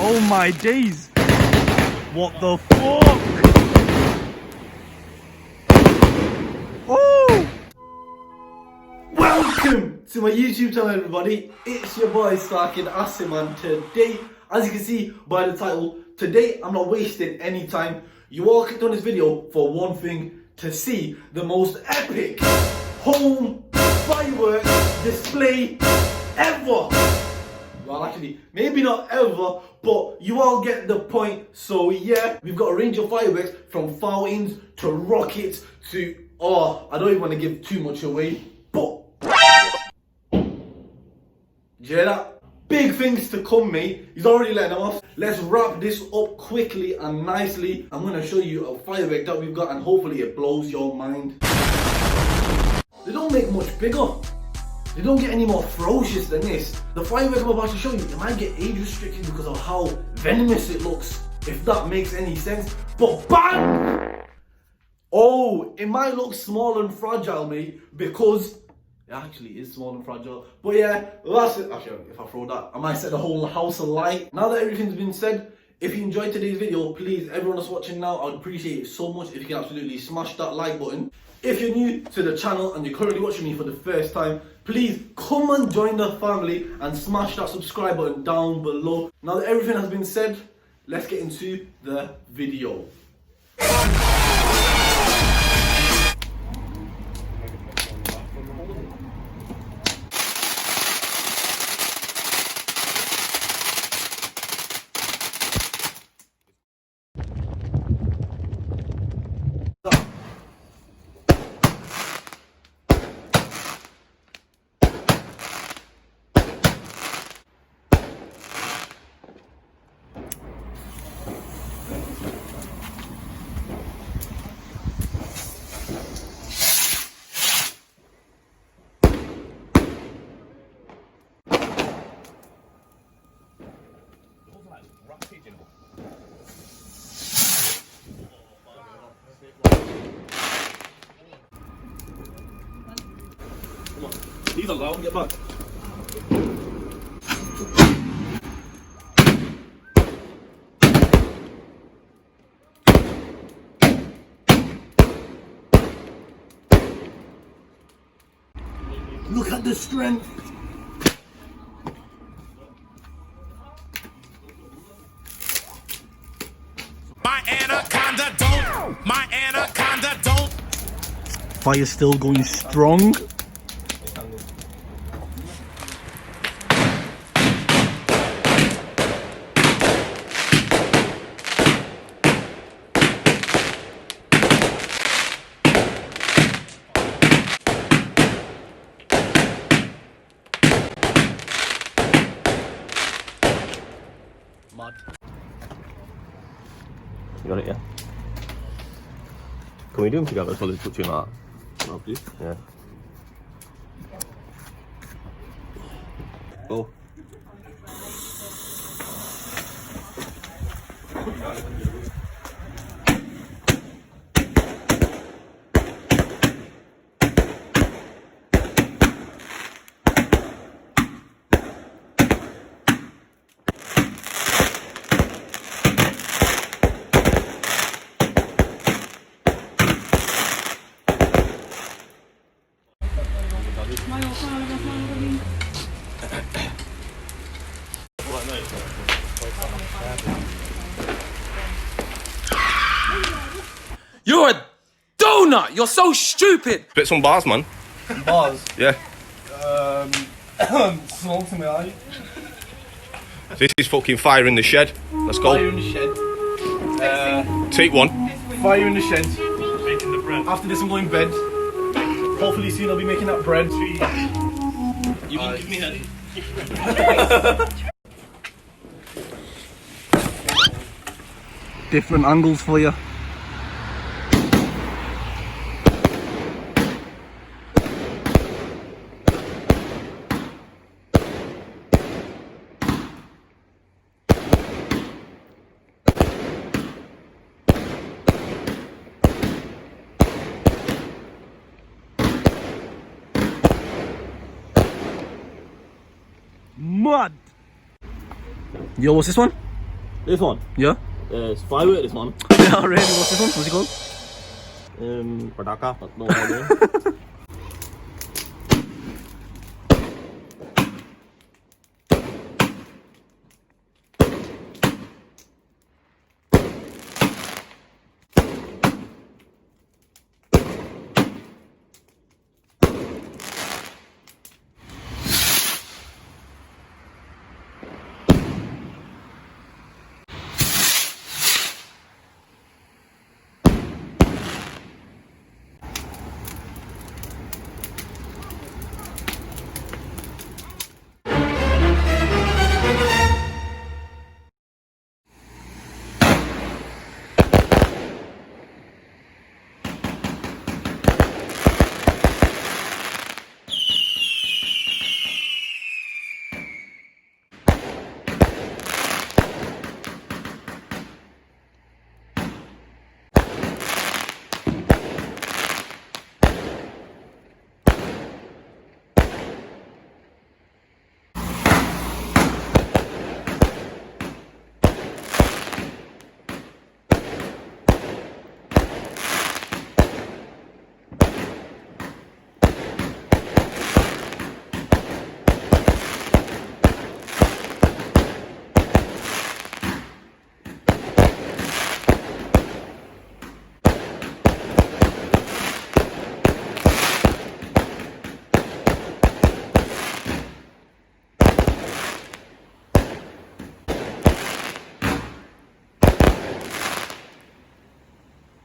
Oh my days! What the fuck? Oh! Welcome to my YouTube channel, everybody. It's your boy StarkidAsim, and today, as you can see by the title, today I'm not wasting any time. You all clicked on this video for one thing: to see the most epic home firework display ever. Well, actually, maybe not ever, but you all get the point. So yeah, we've got a range of fireworks from fountains to rockets to, I don't even want to give too much away, but do you hear that? Big things to come, mate. He's already letting them off. Let's wrap this up quickly and nicely. I'm going to show you a firework that we've got, and hopefully it blows your mind. They don't make much bigger. They don't get any more ferocious than this. The firework I'm about to show you, it might get age restricted because of how venomous it looks, if that makes any sense. But bang! Oh, it might look small and fragile, mate, because it actually is small and fragile. But yeah, that's it. Actually, if I throw that, I might set the whole house alight. Now that everything's been said, if you enjoyed today's video, please, everyone that's watching now, I would appreciate it so much if you can absolutely smash that like button. If you're new to the channel and you're currently watching me for the first time, please come and join the family and smash that subscribe button down below. Now that everything has been said, let's get into the video. These are loud, get back. Look at the strength. My anaconda don't. Fire's still going strong. You got it, yeah? Can we do them together so they touch you like that? Yeah. Go. You're a donut. You're so stupid. Spit some bars, man. Bars. Yeah. Small to my eye. This is fucking fire in the shed. Let's go. Fire in the shed. Take one. Fire in the shed. Making the bread. After this, I'm going to bed. Hopefully soon I'll be making that bread. You won't give me head. Different angles for you. Mud. Yo, what's this one? This one? Yeah? It's Firework, this one. Yeah, really? What's this one? What's it called? Perdaka, no idea.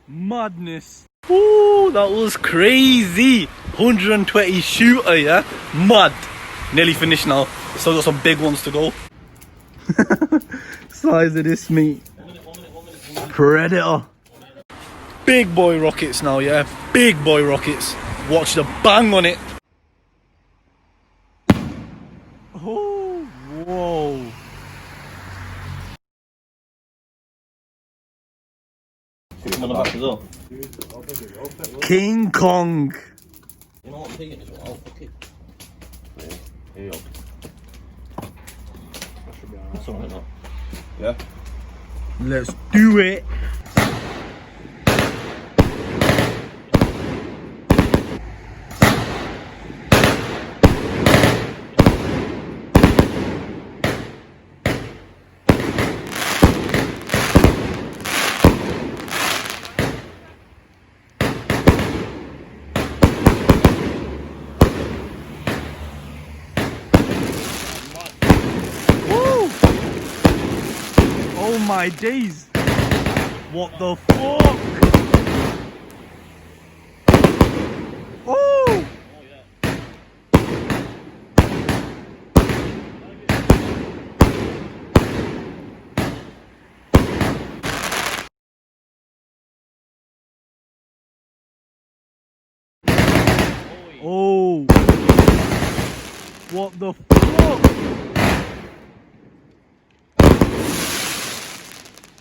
Madness. Ooh, that was crazy. 120 shooter, yeah? Mad. Nearly finished now. Still got some big ones to go. Size of this meat. Predator. Big boy rockets now, yeah? Big boy rockets. Watch the bang on it. Oh, whoa. Shoot him on the back as well. King Kong. You know what I'm taking this one? I'll fuck it. Here you go. That's alright now. Yeah. Let's do it. Oh my days! What the fuck? Oh! Oh! What the fuck?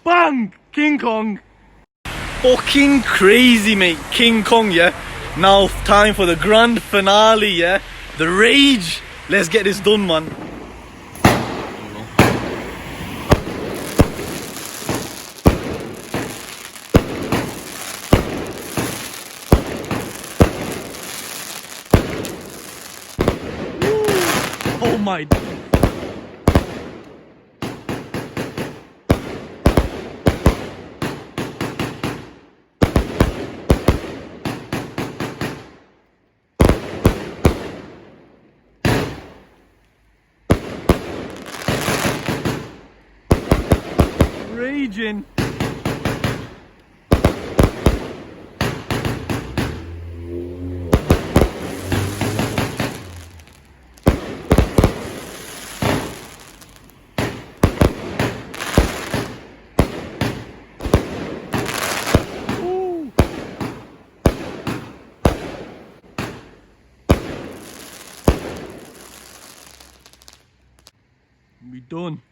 Bang! King Kong! Fucking crazy, mate. King Kong, yeah? Now time for the grand finale, yeah? The rage. Let's get this done, man. Oh my... Raging. Ooh. We done.